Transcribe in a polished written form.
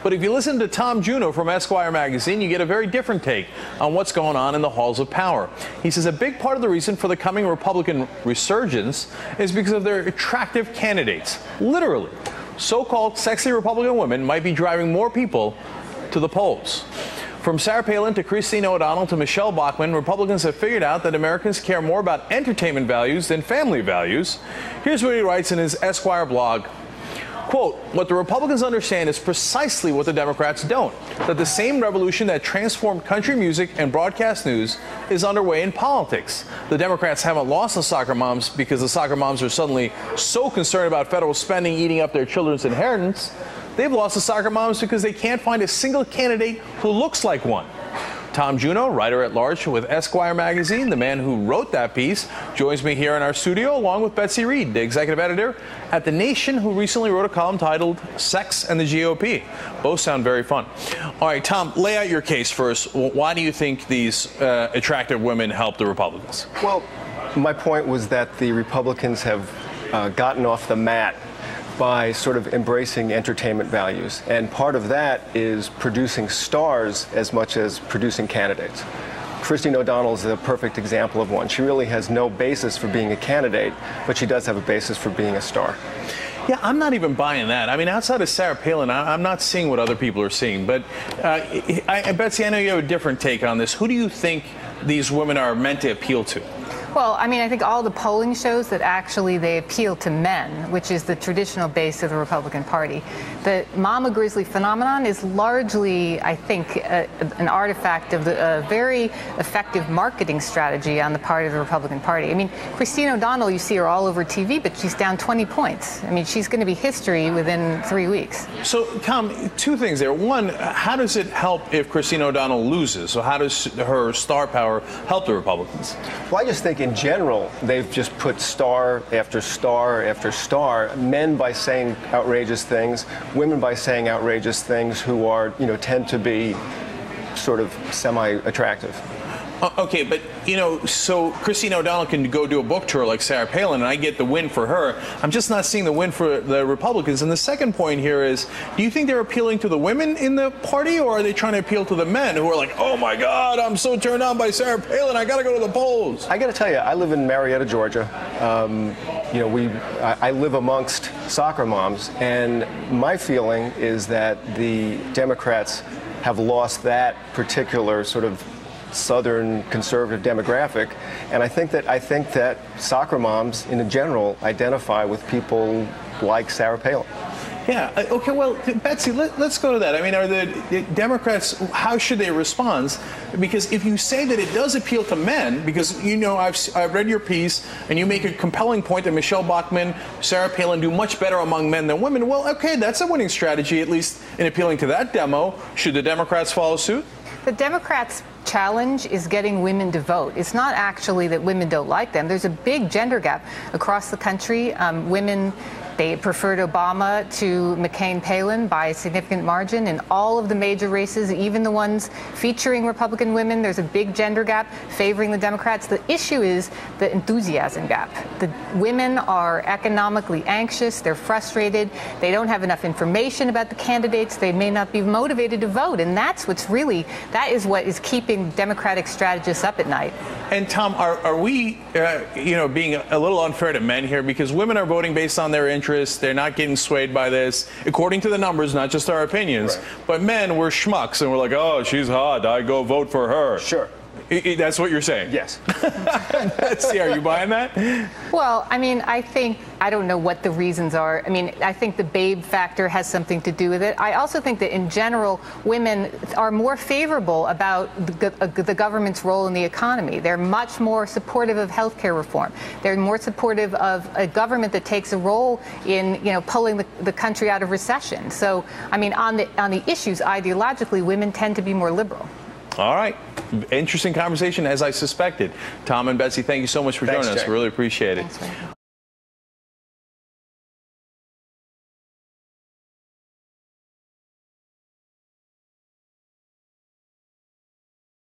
But if you listen to Tom Junod from Esquire magazine, you get a very different take on what's going on in the halls of power. He says a big part of the reason for the coming Republican resurgence is because of their attractive candidates. Literally, so-called sexy Republican women might be driving more people to the polls. From Sarah Palin to Christine O'Donnell to Michelle Bachmann, Republicans have figured out that Americans care more about entertainment values than family values. Here's what he writes in his Esquire blog. Quote, what the Republicans understand is precisely what the Democrats don't, that the same revolution that transformed country music and broadcast news is underway in politics. The Democrats haven't lost the soccer moms because the soccer moms are suddenly so concerned about federal spending eating up their children's inheritance. They've lost the soccer moms because they can't find a single candidate who looks like one. Tom Junod, writer-at-large with Esquire magazine, the man who wrote that piece, joins me here in our studio along with Betsy Reed, the executive editor at The Nation, who recently wrote a column titled Sex and the GOP. Both sound very fun. All right, Tom, lay out your case first. Why do you think these attractive women help the Republicans? Well, my point was that the Republicans have gotten off the mat by sort of embracing entertainment values. And part of that is producing stars as much as producing candidates. Christine O'Donnell is a perfect example of one. She really has no basis for being a candidate, but she does have a basis for being a star. Yeah, I'm not even buying that. I mean, outside of Sarah Palin, I'm not seeing what other people are seeing. But Betsy, I know you have a different take on this. Who do you think these women are meant to appeal to? Well, I mean, I think all the polling shows that actually they appeal to men, which is the traditional base of the Republican Party. The Mama Grizzly phenomenon is largely, I think, an artifact of a very effective marketing strategy on the part of the Republican Party. I mean, Christine O'Donnell, you see her all over TV, but she's down 20 points. I mean, she's going to be history within 3 weeks. So, Tom, two things there. One, how does it help if Christine O'Donnell loses? So how does her star power help the Republicans? Well, I just think in general, they've just put star after star after star, men by saying outrageous things, women by saying outrageous things who are, tend to be sort of semi-attractive. Okay, but, so Christine O'Donnell can go do a book tour like Sarah Palin, and I get the win for her. I'm just not seeing the win for the Republicans. And the second point here is, do you think they're appealing to the women in the party, or are they trying to appeal to the men who are like, oh, my God, I'm so turned on by Sarah Palin, I got to go to the polls? I got to tell you, I live in Marietta, Georgia. I live amongst soccer moms, and my feeling is that the Democrats have lost that particular sort of Southern conservative demographic, and I think that soccer moms in general identify with people like Sarah Palin. Yeah. Okay. Well, Betsy, let's go to that. I mean, are the Democrats? How should they respond? Because if you say that it does appeal to men, because I've read your piece, and you make a compelling point that Michelle Bachmann, Sarah Palin do much better among men than women. Well, okay, that's a winning strategy, at least in appealing to that demo. Should the Democrats follow suit? The Democrats' challenge is getting women to vote. It's not actually that women don't like them. There's a big gender gap across the country. Women, they preferred Obama to McCain-Palin by a significant margin in all of the major races, even the ones featuring Republican women. There's a big gender gap favoring the Democrats. The issue is the enthusiasm gap. The women are economically anxious. They're frustrated. They don't have enough information about the candidates. They may not be motivated to vote. And that is what is keeping Democratic strategists up at night. And Tom, are we, being a little unfair to men here, because women are voting based on their interests? They're not getting swayed by this, according to the numbers, not just our opinions. Right. But men, we're schmucks, and we're like, oh, she's hot, I go vote for her. Sure. That's what you're saying? Yes. See, are you buying that? Well, I mean, I don't know what the reasons are. I mean, I think the babe factor has something to do with it. I also think that in general, women are more favorable about the government's role in the economy. They're much more supportive of health care reform. They're more supportive of a government that takes a role in, pulling the country out of recession. So, I mean, on the issues, ideologically, women tend to be more liberal. All right. Interesting conversation, as I suspected. Tom and Betsy, thank you so much for joining us. We really appreciate it. Thanks,